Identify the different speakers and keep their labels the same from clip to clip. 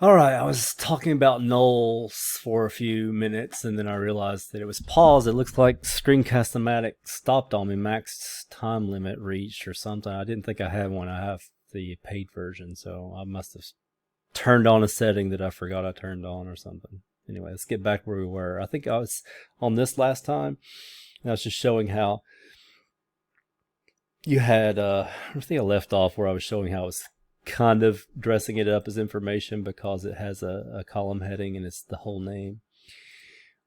Speaker 1: All right, I was talking about nulls for a few minutes, and then I realized that it was paused. It looks like Screencast-O-Matic stopped on me, max time limit reached or something. I didn't think I had one. I have the paid version, so I must have turned on a setting that I forgot I turned on or something. Anyway, let's get back where we were. I think I was on this last time, and I was just showing how you had, I think I left off where I was showing how it was kind of dressing it up as information because it has a column heading and it's the whole name.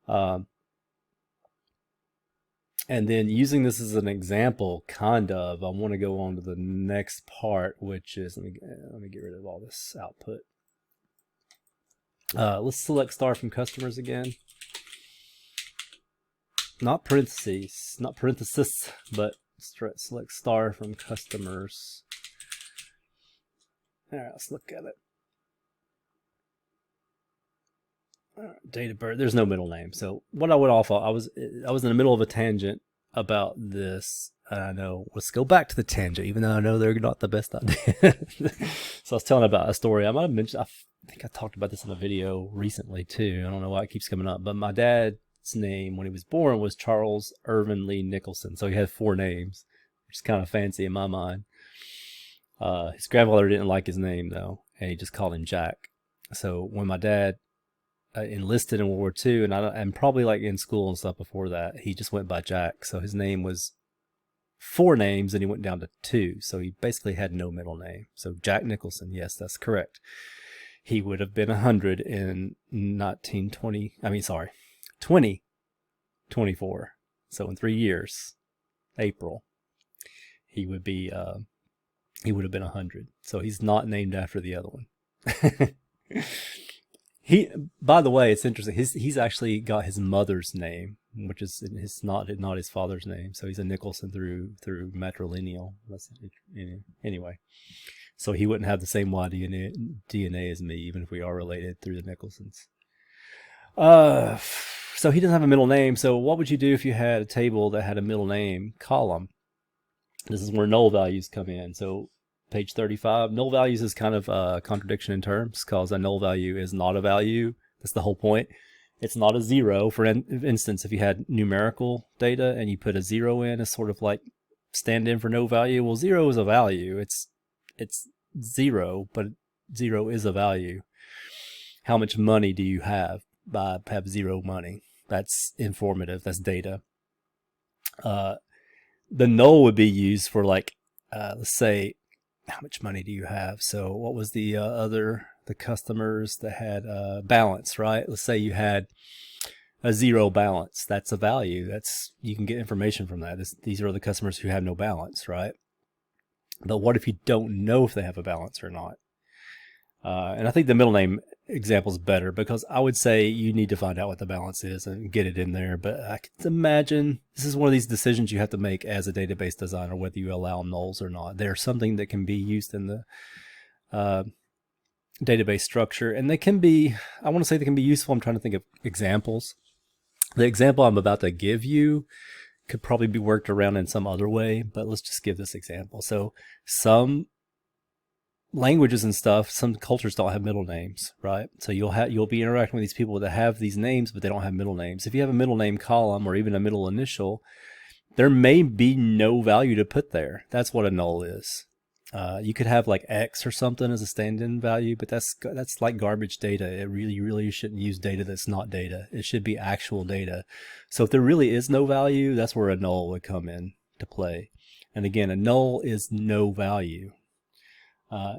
Speaker 1: Um, and then using this as an example, kind of, I want to go on to the next part, which is, let me get rid of all this output. Let's select star from customers again. Not parentheses, but select star from customers. All right, let's look at it. Date of birth. There's no middle name. So what I would offer, I was in the middle of a tangent about this. I know. Let's go back to the tangent, even though I know they're not the best idea. So I was telling about a story. I might have mentioned. I think I talked about this in a video recently too. I don't know why it keeps coming up, but my dad's name when he was born was Charles Irvin Lee Nicholson. So he had 4 names, which is kind of fancy in my mind. His grandfather didn't like his name though, and he just called him Jack. So when my dad enlisted in World War II, and probably like in school and stuff before that, he just went by Jack. So his name was 4 names, and he went down to 2. So he basically had no middle name. So Jack Nicholson, yes, that's correct. He would have been 100 in 2024. So in 3 years, April, he would be he would have been 100. So he's not named after the other one. He, by the way, it's interesting. He's actually got his mother's name, which is not his father's name. So he's a Nicholson through matrilineal. Anyway. So he wouldn't have the same DNA as me, even if we are related through the Nicholsons. So he doesn't have a middle name. So what would you do if you had a table that had a middle name column? This is where null values come in. So page 35, null values is kind of a contradiction in terms because a null value is not a value. That's the whole point. It's not a 0. For instance, if you had numerical data and you put a 0 in, it's sort of like stand in for no value. Well, 0 is a value. It's 0, but 0 is a value. How much money do you have? Have 0 money. That's informative. That's data. The null would be used for like, let's say, how much money do you have? So what was the the customers that had balance, right? Let's say you had a 0 balance. That's a value. You can get information from that. These are the customers who have no balance, right? But what if you don't know if they have a balance or not? And I think the middle name example is better because I would say you need to find out what the balance is and get it in there. But I can imagine this is one of these decisions you have to make as a database designer, whether you allow nulls or not. They're something that can be used in the database structure, and they can be, I want to say they can be useful. I'm trying to think of examples. The example I'm about to give you could probably be worked around in some other way, but let's just give this example. So some languages and stuff, some cultures don't have middle names, right? So you'll be interacting with these people that have these names, but they don't have middle names. If you have a middle name column or even a middle initial, there may be no value to put there. That's what a null is. You could have like X or something as a stand-in value, but that's like garbage data. It really shouldn't use data that's not data. It should be actual data. So if there really is no value, that's where a null would come in to play. And again, a null is no value.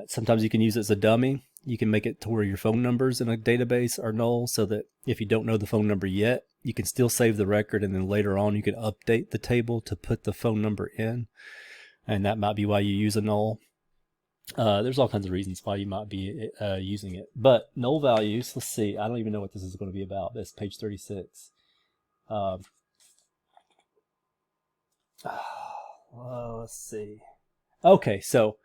Speaker 1: Sometimes you can use it as a dummy. You can make it to where your phone numbers in a database are null so that if you don't know the phone number yet, you can still save the record, and then later on you can update the table to put the phone number in. And that might be why you use a null. There's all kinds of reasons why you might be using it. But null values, let's see. I don't even know what this is going to be about. This page 36. Let's see. Okay, so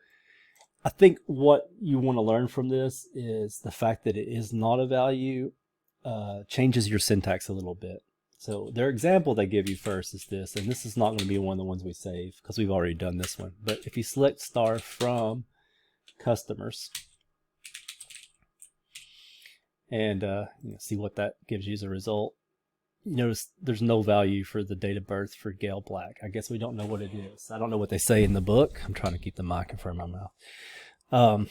Speaker 1: I think what you want to learn from this is the fact that it is not a value changes your syntax a little bit. So their example they give you first is this, and this is not going to be one of the ones we save because we've already done this one. But if you select star from customers, and see what that gives you as a result. You notice there's no value for the date of birth for Gail Black. I guess we don't know what it is. I don't know what they say in the book. I'm trying to keep the mic in front of my mouth.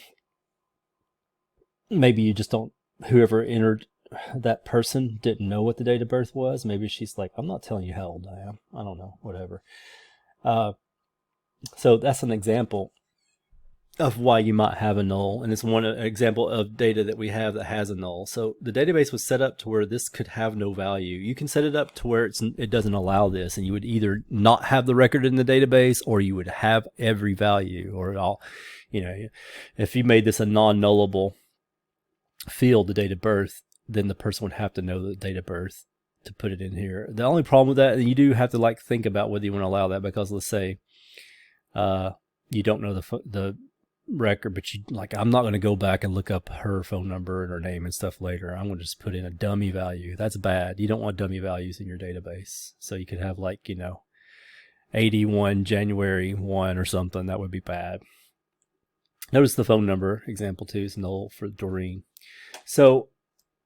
Speaker 1: Maybe you just don't, whoever entered that person didn't know what the date of birth was. Maybe she's like, I'm not telling you how old I am. I don't know, whatever. So that's an example of why you might have a null, and it's one example of data that we have that has a null. So the database was set up to where this could have no value. You can set it up to where it doesn't allow this, and you would either not have the record in the database, or you would have every value, or all. If you made this a non-nullable field, the date of birth, then the person would have to know the date of birth to put it in here. The only problem with that, and you do have to think about whether you want to allow that, because let's say you don't know the record, but I'm not going to go back and look up her phone number and her name and stuff later. I'm going to just put in a dummy value. That's bad. You don't want dummy values in your database. So you could have 81 January 1 or something. That would be bad. Notice the phone number, example 2 is null for Doreen. So,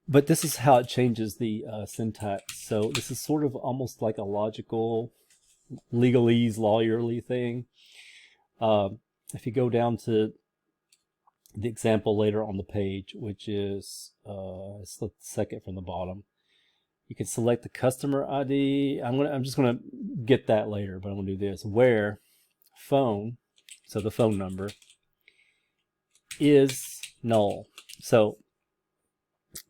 Speaker 1: but this is how it changes the syntax. So this is sort of almost like a logical, legalese, lawyerly thing. If you go down to the example later on the page, which is it's the second from the bottom, you can select the customer ID. I'm just gonna get that later, but I'm gonna do this. Where phone, so the phone number is null. So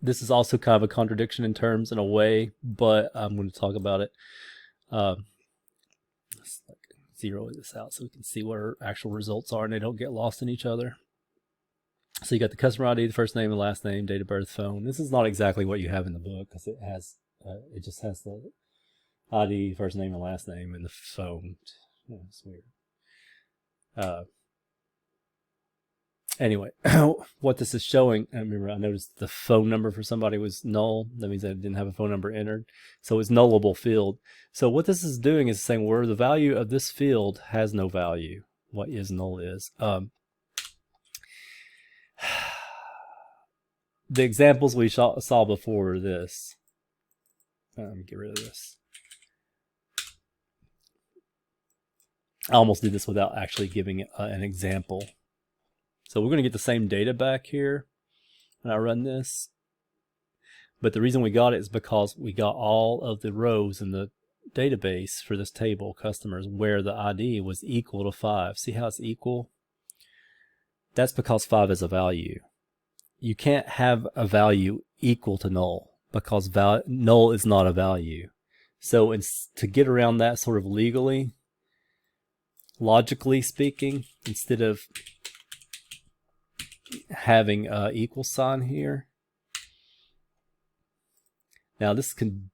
Speaker 1: this is also kind of a contradiction in terms in a way, but I'm going to talk about it. Let's zero this out so we can see what our actual results are and they don't get lost in each other. So you got the customer ID, the first name and last name, date of birth, phone. This is not exactly what you have in the book, because it just has the ID, first name and last name, and the phone. Yeah, it's weird. Anyway, what this is showing, I noticed the phone number for somebody was null. That means they didn't have a phone number entered. So it's nullable field. So what this is doing is saying where the value of this field has no value, what is null is. The examples we saw before are this. Let me get rid of this. I almost did this without actually giving an example. So we're going to get the same data back here when I run this. But the reason we got it is because we got all of the rows in the database for this table, customers, where the ID was equal to 5. See how it's equal? That's because 5 is a value. You can't have a value equal to null, because null is not a value. So to get around that sort of legally, logically speaking, instead of having a equal sign here. Now this can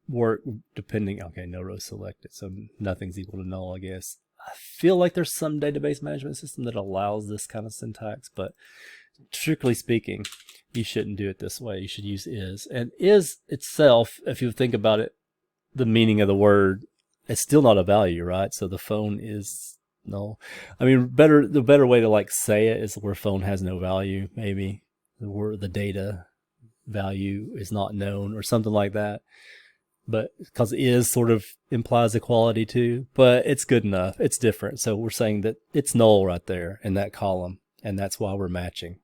Speaker 1: work depending, okay, no row selected, so nothing's equal to null, I guess. I feel like there's some database management system that allows this kind of syntax, but strictly speaking, you shouldn't do it this way. You should use is. And is itself, if you think about it, the meaning of the word, it's still not a value, right? So the phone is null. I mean, the better way to say it is where phone has no value, maybe. Where the data value is not known or something like that. But because is sort of implies equality too, but it's good enough. It's different. So we're saying that it's null right there in that column, and that's why we're matching.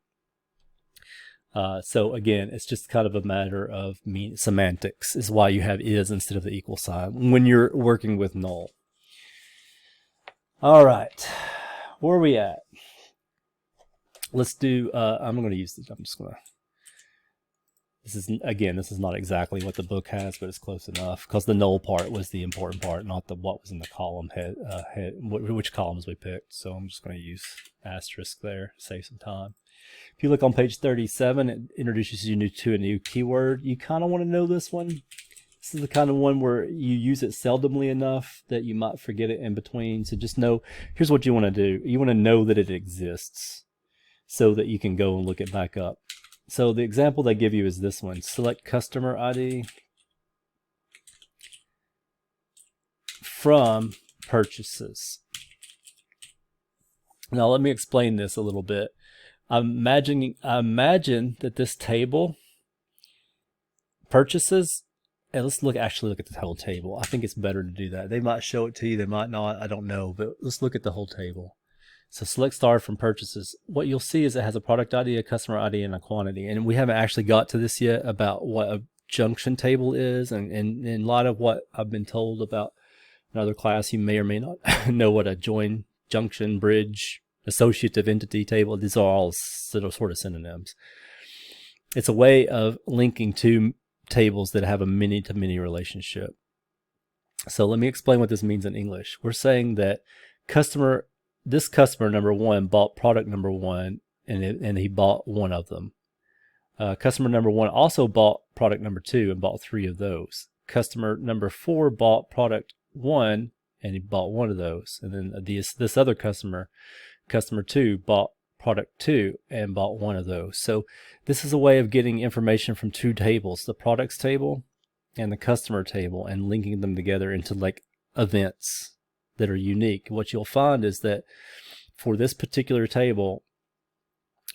Speaker 1: So again, it's just kind of a matter of semantics is why you have is instead of the equal sign when you're working with null. All right, where are we at? Let's do, I'm going to use this. This is not exactly what the book has, but it's close enough because the null part was the important part, not what was in the column head, which columns we picked. So I'm just going to use asterisk there, save some time. If you look on page 37, it introduces you to a new keyword. You kind of want to know this one. This is the kind of one where you use it seldomly enough that you might forget it in between. So just know, here's what you want to do. You want to know that it exists so that you can go and look it back up. So the example they give you is this one. Select customer ID from purchases. Now let me explain this a little bit. I imagine that this table purchases, and let's actually look at the whole table. I think it's better to do that. They might show it to you, they might not, I don't know, but let's look at the whole table. So select star from purchases. What you'll see is it has a product ID, a customer ID, and a quantity. And we haven't actually got to this yet about what a junction table is, and in light of what I've been told about another class, you may or may not know what a join, junction, bridge, associative entity table, these are all sort of synonyms. It's a way of linking two tables that have a many-to-many relationship. So let me explain what this means in English. We're saying that this customer number one bought product number one, and he bought one of them. Customer number one also bought product number two and bought three of those. Customer number four bought product one and he bought one of those. And then this other customer two, bought product two and bought one of those. So this is a way of getting information from two tables, the products table and the customer table, and linking them together into like events that are unique. What you'll find is that for this particular table,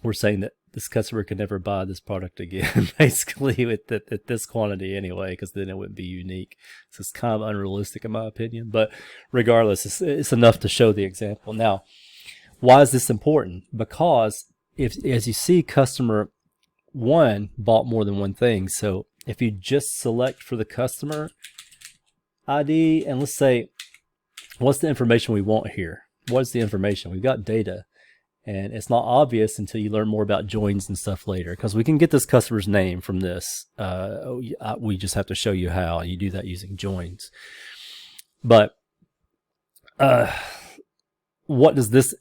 Speaker 1: we're saying that this customer could never buy this product again, basically at this quantity anyway, because then it wouldn't be unique. So it's kind of unrealistic in my opinion, but regardless, it's enough to show the example. Now, why is this important? Because as you see, customer one bought more than one thing. So if you just select for the customer ID, and let's say, what's the information we want here? What's the information? We've got data. And it's not obvious until you learn more about joins and stuff later, because we can get this customer's name from this. We just have to show you how you do that using joins. But what is this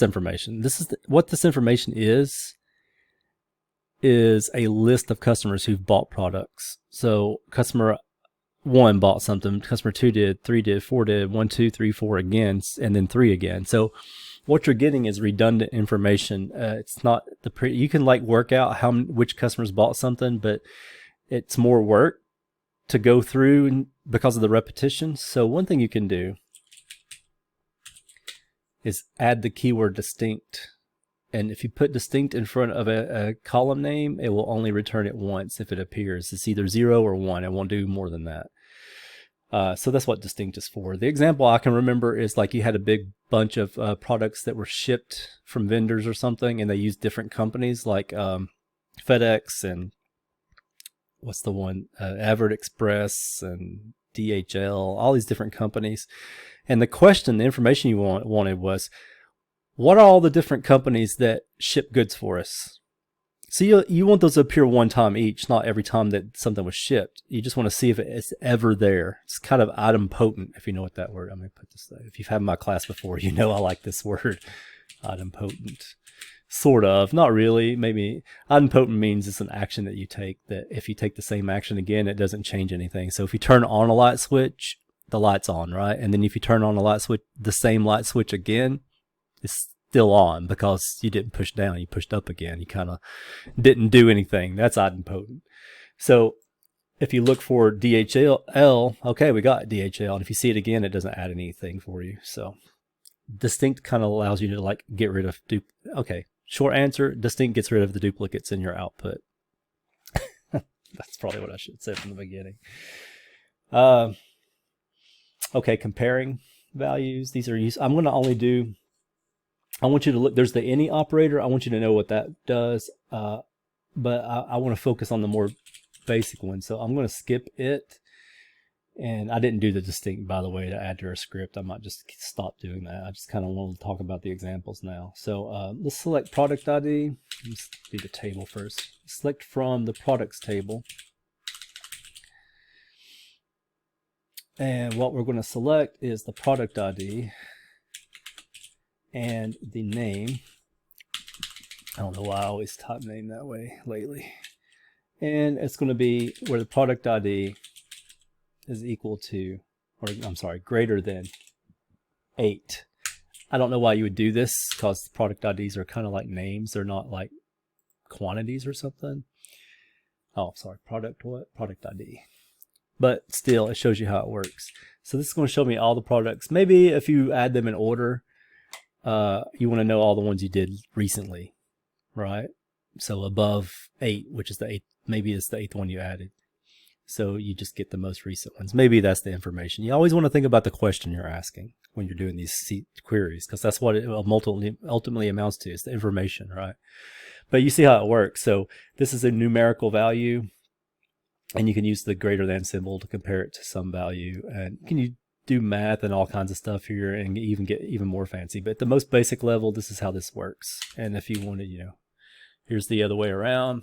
Speaker 1: information? What this information is a list of customers who've bought products. So customer one bought something, customer two did, three did, four did, 1, 2, 3, 4 again, and then three again. So what you're getting is redundant information. It's not you can like work out which customers bought something, but it's more work to go through because of the repetition. So one thing you can do is add the keyword distinct. And if you put distinct in front of a column name, it will only return it once if it appears. It's either 0 or 1. It won't do more than that. So that's what distinct is for. The example I can remember is like you had a big bunch of products that were shipped from vendors or something, and they used different companies like FedEx and what's the one, Avert Express and DHL, all these different companies. And the information you wanted was, what are all the different companies that ship goods for us? So you want those to appear one time each, not every time that something was shipped. You just want to see if it's ever there. It's kind of idempotent, if you know what that word. I'm going to put this there. If you've had my class before, you know I like this word, idempotent. Sort of, not really. Maybe idempotent means it's an action that you take, that if you take the same action again, it doesn't change anything. So if you turn on a light switch, the light's on, right? And then if you turn on a light switch, the same light switch again, it's still on because you didn't push down, you pushed up again. You kind of didn't do anything. That's idempotent. So if you look for DHL, okay, we got DHL. And if you see it again, it doesn't add anything for you. So distinct kind of allows you to like get rid of, okay, short answer, distinct gets rid of the duplicates in your output. That's probably what I should say from the beginning. Okay, comparing values. These are used. I'm going to only do, I want you to look, there's the any operator. I want you to know what that does. But I want to focus on the more basic one. So I'm going to skip it. And I didn't do the distinct, by the way, to add to our script. I might just stop doing that. I just kind of want to talk about the examples now. So let's select product ID. Let's do the table first. Select from the products table. And what we're going to select is the product ID and the name. I don't know why I always type name that way lately. And it's going to be where the product ID is equal to, or I'm sorry, greater than 8. I don't know why you would do this, because the product IDs are kind of like names. They're not like quantities or something. Oh, sorry, product what? Product ID. But still, it shows you how it works. So this is going to show me all the products. Maybe if you add them in order, you want to know all the ones you did recently, right? So above 8, which is the 8th, maybe it's the 8th one you added. So you just get the most recent ones. Maybe that's the information. You always want to think about the question you're asking when you're doing these queries, because that's what it ultimately amounts to. It's the information, right? But you see how it works. So this is a numerical value, and you can use the greater than symbol to compare it to some value. And you do math and all kinds of stuff here and even get even more fancy. But at the most basic level, this is how this works. And if you wanted, here's the other way around.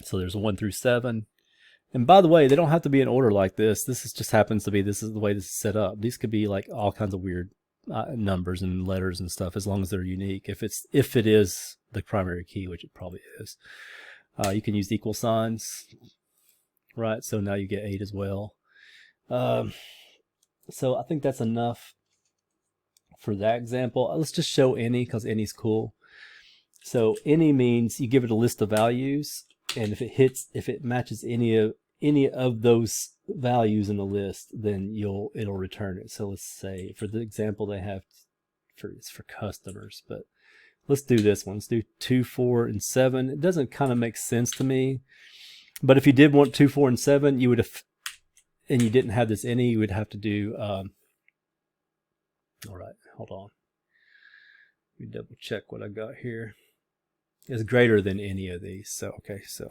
Speaker 1: So there's 1 through 7. And by the way, they don't have to be in order like this. This is just happens to be, this is the way this is set up. These could be like all kinds of weird numbers and letters and stuff, as long as they're unique. If it is the primary key, which it probably is. You can use equal signs, right? So now you get 8 as well. So I think that's enough for that example. Let's just show any, because any's cool. So any means you give it a list of values, and if it matches any of those values in the list, then it'll return it. So let's say for the example they have it's for customers, but let's do this one. Let's do 2, 4, and 7. It doesn't kind of make sense to me, but if you did want 2, 4, and 7, you would have, and you didn't have this any, you would have to do. All right, hold on. Let me double check what I got here. It's greater than any of these. So okay, so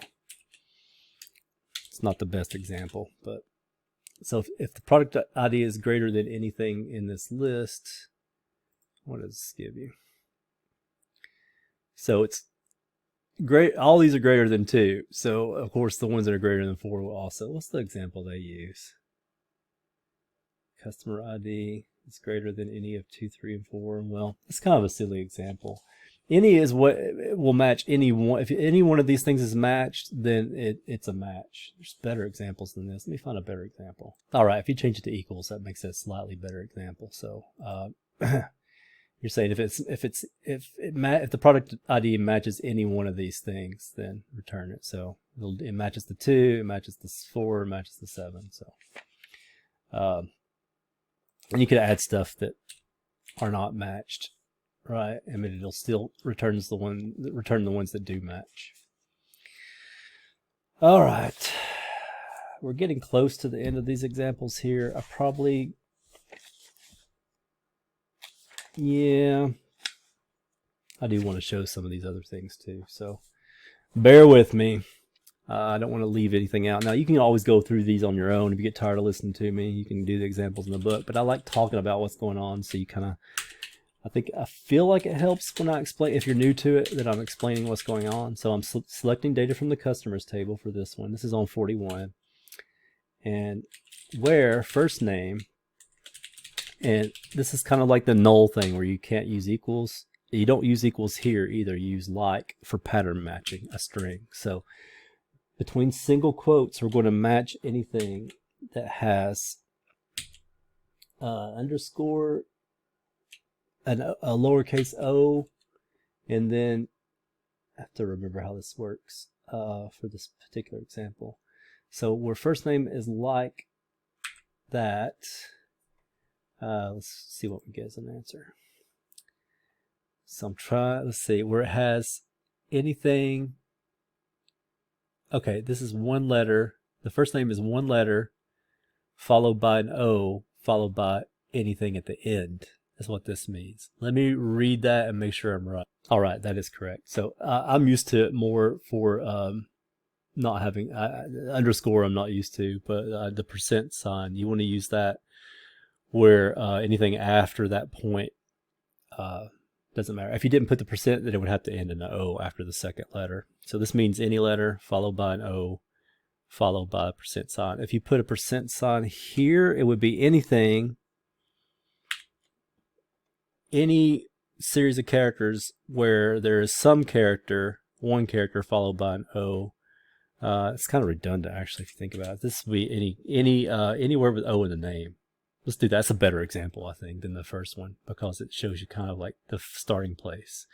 Speaker 1: it's not the best example, but so if the product ID is greater than anything in this list, what does this give you? So it's great. All these are greater than 2. So of course the ones that are greater than 4 will also. What's the example they use? Customer ID is greater than any of 2, 3, and 4. Well, it's kind of a silly example. Any is what will match any one. If any one of these things is matched, then it's a match. There's better examples than this. Let me find a better example. All right, if you change it to equals, that makes it a slightly better example. So you're saying if the product ID matches any one of these things, then return it. So it matches the 2, it matches the 4, it matches the 7. So and you could add stuff that are not matched. Right, I mean it'll still return the ones that do match. All right, we're getting close to the end of these examples here. I do want to show some of these other things too, so bear with me. I don't want to leave anything out. Now you can always go through these on your own. If you get tired of listening to me, you can do the examples in the book, but I like talking about what's going on, so you kind of, I feel like it helps when I explain, if you're new to it, that I'm explaining what's going on. So I'm selecting data from the customers table for this one. This is on 41. And where first name, and this is kind of like the null thing where you can't use equals. You don't use equals here either. You use like for pattern matching a string. So between single quotes, we're going to match anything that has underscore, a lowercase o, and then I have to remember how this works for this particular example. So where first name is like that, let's see what we get as an answer. So I'm trying, let's see, where it has anything. Okay, this is one letter. The first name is one letter followed by an O followed by anything at the end. That's what this means. Let me read that and make sure I'm right. All right, that is correct. So I'm used to it more for not having underscore. I'm not used to, but the percent sign, you want to use that where anything after that point doesn't matter. If you didn't put the percent, then it would have to end in an O after the second letter. So this means any letter followed by an O followed by a percent sign. If you put a percent sign here, it would be anything, any series of characters where there is some character, one character followed by an O. It's kind of redundant actually if you think about it. This would be anywhere with O in the name. Let's do that. That's a better example, I think, than the first one because it shows you kind of like the starting place.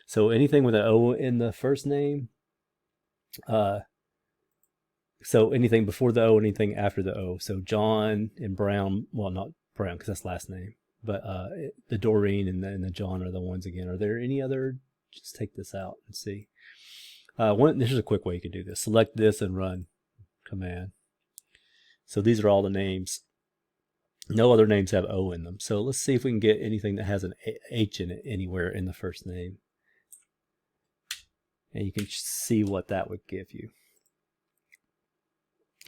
Speaker 1: So anything with an O in the first name, so anything before the O, anything after the O. So John and Brown, well, not Brown because that's last name, but the Doreen and the John are the ones again. Are there any other? Just take this out and see. This is a quick way you can do this. Select this and run. command. So these are all the names. No other names have O in them. So let's see if we can get anything that has an H in it anywhere in the first name. And you can see what that would give you.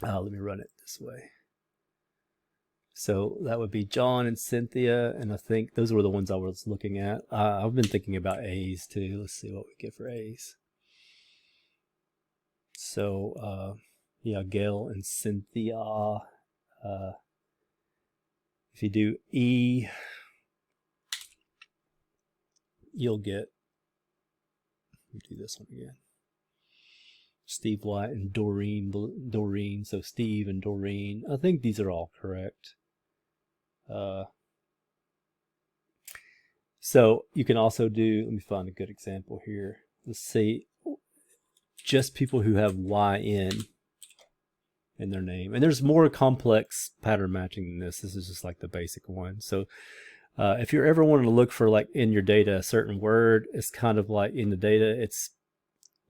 Speaker 1: Let me run it this way. So that would be John and Cynthia, and I think those were the ones I was looking at. I've been thinking about A's too. Let's see what we get for A's. So yeah, Gail and Cynthia. If you do E, you'll get, let me do this one again. Steve White and Doreen. So Steve and Doreen. I think these are all correct. So you can also do, let me find a good example here. Let's see, just people who have YN in their name. And there's more complex pattern matching than this. This is just like the basic one. So if you're ever wanting to look for, like, in your data a certain word, it's kind of like in the data, it's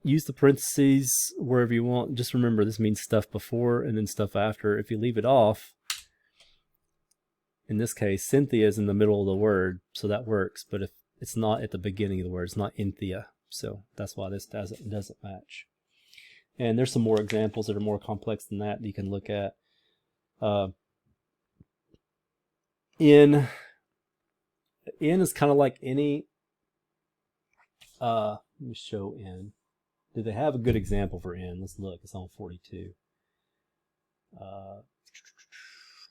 Speaker 1: use the parentheses wherever you want. Just remember, this means stuff before and then stuff after. If you leave it off, in this case, Cynthia is in the middle of the word, so that works. But if it's not at the beginning of the word, it's not Inthia. So that's why this doesn't match. And there's some more examples that are more complex than that you can look at. In is kind of like any, let me show in. Do they have a good example for in? Let's look. It's on 42.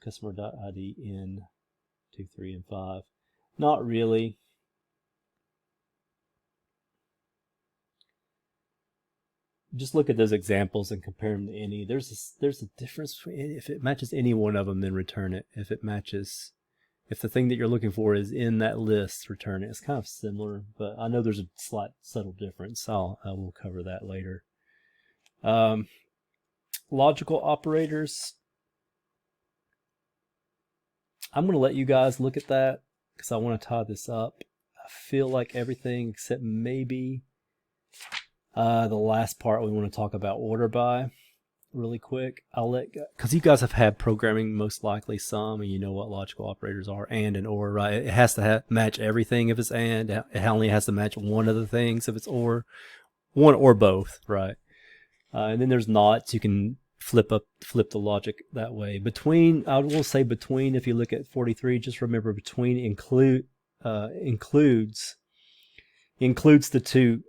Speaker 1: Customer.id in 2, 3, and 5. Not really. Just look at those examples and compare them to any. There's a difference. If it matches any one of them, then return it. If the thing that you're looking for is in that list, return it. It's kind of similar, but I know there's a slight subtle difference. I will cover that later. Logical operators. I'm going to let you guys look at that because I want to tie this up. I feel like everything except maybe the last part we want to talk about order by really quick. Because you guys have had programming most likely some, and you know what logical operators are, and or, right? It has to match everything if it's and. It only has to match one of the things if it's or. One or both, right? And then there's nots. You can flip the logic that way. Between, I will say between, if you look at 43, just remember between includes the two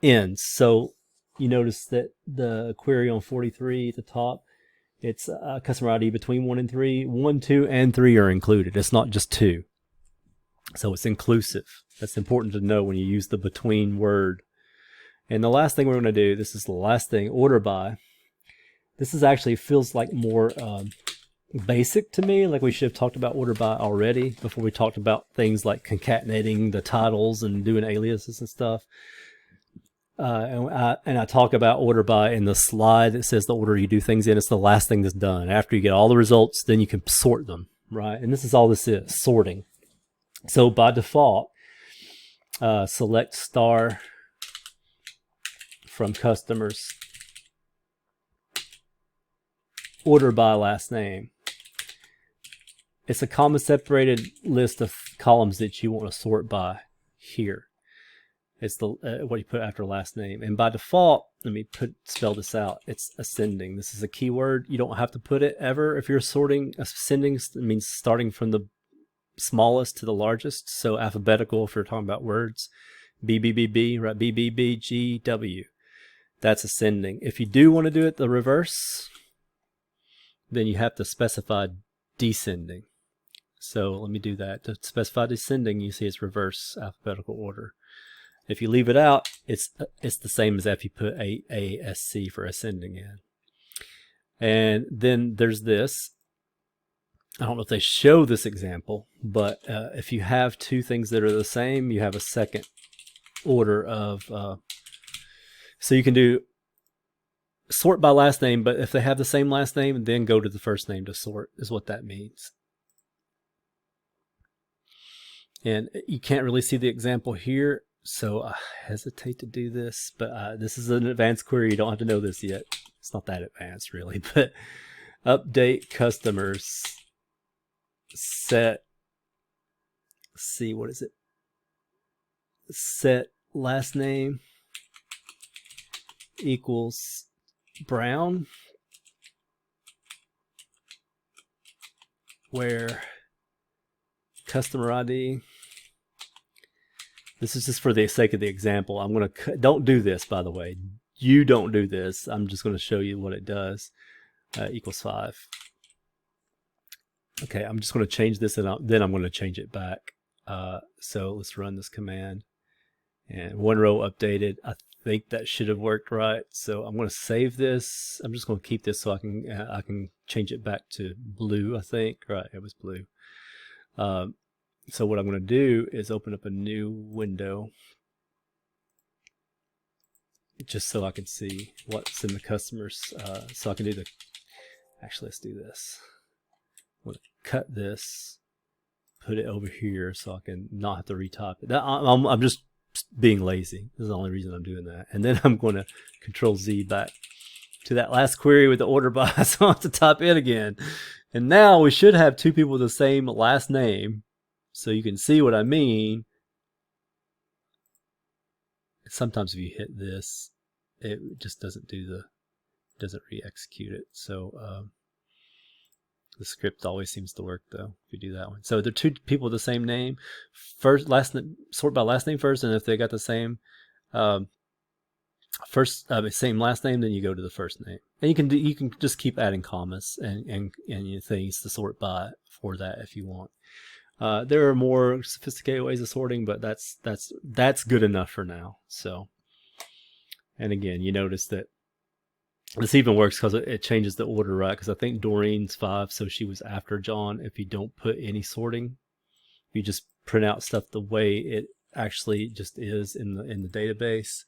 Speaker 1: ends. So you notice that the query on 43 at the top, it's customer ID between 1 and 3. 1, 2, and 3 are included. It's not just 2. So it's inclusive. That's important to know when you use the between word. And the last thing we're going to do, this is the last thing, order by. This is actually feels like more basic to me, like we should have talked about order by already before we talked about things like concatenating the titles and doing aliases and stuff. And I talk about order by in the slide that says the order you do things in. It's the last thing that's done. After you get all the results, then you can sort them, right? And this is all this is, sorting. So by default, select star from customers, order by last name. It's a comma separated list of columns that you want to sort by here. It's the what you put after last name. And by default, let me spell this out. It's ascending. This is a keyword. You don't have to put it ever. If you're sorting, ascending means starting from the smallest to the largest. So alphabetical if you're talking about words. B, B, B, B, right? B, B, B, G, W. That's ascending. If you do want to do it the reverse, then you have to specify descending. So let me do that. To specify descending, you see it's reverse alphabetical order. If you leave it out, it's the same as if you put ASC for ascending in. And then there's this. I don't know if they show this example, but if you have two things that are the same, you have a second order of, so you can do sort by last name, but if they have the same last name, then go to the first name to sort, is what that means. And you can't really see the example here, so I hesitate to do this, but this is an advanced query. You don't have to know this yet. It's not that advanced really, but update customers set, see, what is it? Set last name equals Brown, where customer ID, this is just for the sake of the example. I'm going to, don't do this, by the way. You don't do this. I'm just going to show you what it does. Equals 5. Okay, I'm just going to change this, and then I'm going to change it back. So let's run this command. And one row updated. I think that should have worked right. So I'm going to save this. I'm just going to keep this so I can change it back to blue. I think right. It was blue. So what I'm going to do is open up a new window, just so I can see what's in the customers. So I can do the. Actually, let's do this. I'm going to cut this, put it over here, so I can not have to retype it. I'm just being lazy. This is the only reason I'm doing that. And then I'm going to Control Z back to that last query with the order by, so I have to type in again. And now we should have two people with the same last name, so you can see what I mean. Sometimes if you hit this, it just doesn't do the, doesn't re-execute it. So the script always seems to work though if you do that one. So they're two people with the same name. First, last name, sort by last name first, and if they got the same same last name, then you go to the first name. And you can just keep adding commas and things to sort by for that if you want. There are more sophisticated ways of sorting, but that's good enough for now. So, and again, you notice that this even works because it changes the order, right? Because I think Doreen's 5, so she was after John. If you don't put any sorting, you just print out stuff the way it actually just is in the database,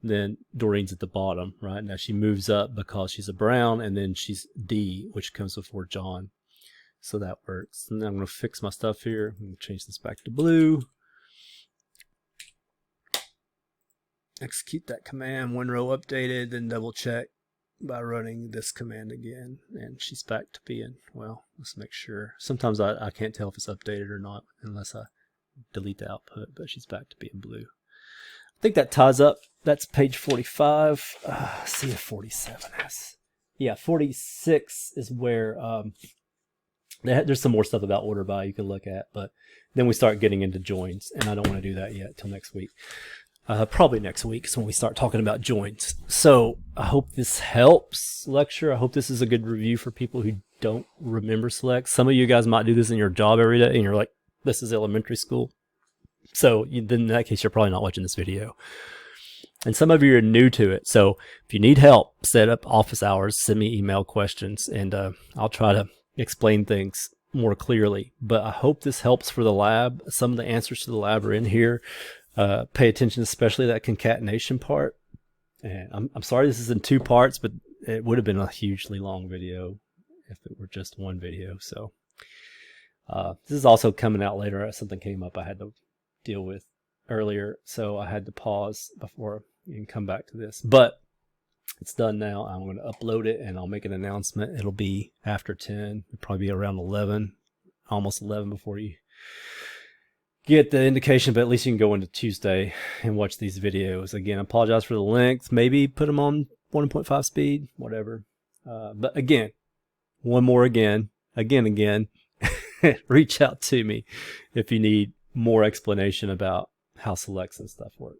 Speaker 1: then Doreen's at the bottom, right? Now she moves up because she's a Brown, and then she's D, which comes before John. So that works. And then I'm going to fix my stuff here. I'm going to change this back to blue. Execute that command, one row updated, then double check by running this command again, and she's back to being, well, let's make sure. Sometimes I can't tell if it's updated or not unless I delete the output, but she's back to being blue. I think that ties up. That's page 45. See if 47 has. Yeah, 46 is where there's some more stuff about order by you can look at, but then we start getting into joins, and I don't want to do that yet till next week. Probably next week is when we start talking about joins. So I hope this helps lecture. I hope this is a good review for people who don't remember select. Some of you guys might do this in your job every day, and you're like, this is elementary school. So then in that case, you're probably not watching this video. And some of you are new to it. So if you need help, set up office hours, send me email questions, and I'll try to explain things more clearly. But I hope this helps for the lab. Some of the answers to the lab are in here. Pay attention, especially that concatenation part. And I'm sorry this is in 2 parts, but it would have been a hugely long video if it were just one video. So this is also coming out later. Something came up I had to deal with earlier, so I had to pause before you can come back to this. But it's done now. I'm going to upload it, and I'll make an announcement. It'll be after 10. It'll probably be around 11, almost 11 before you get the indication, but at least you can go into Tuesday and watch these videos. Again, I apologize for the length. Maybe put them on 1.5 speed, whatever. But again, again, reach out to me if you need more explanation about how selects and stuff work.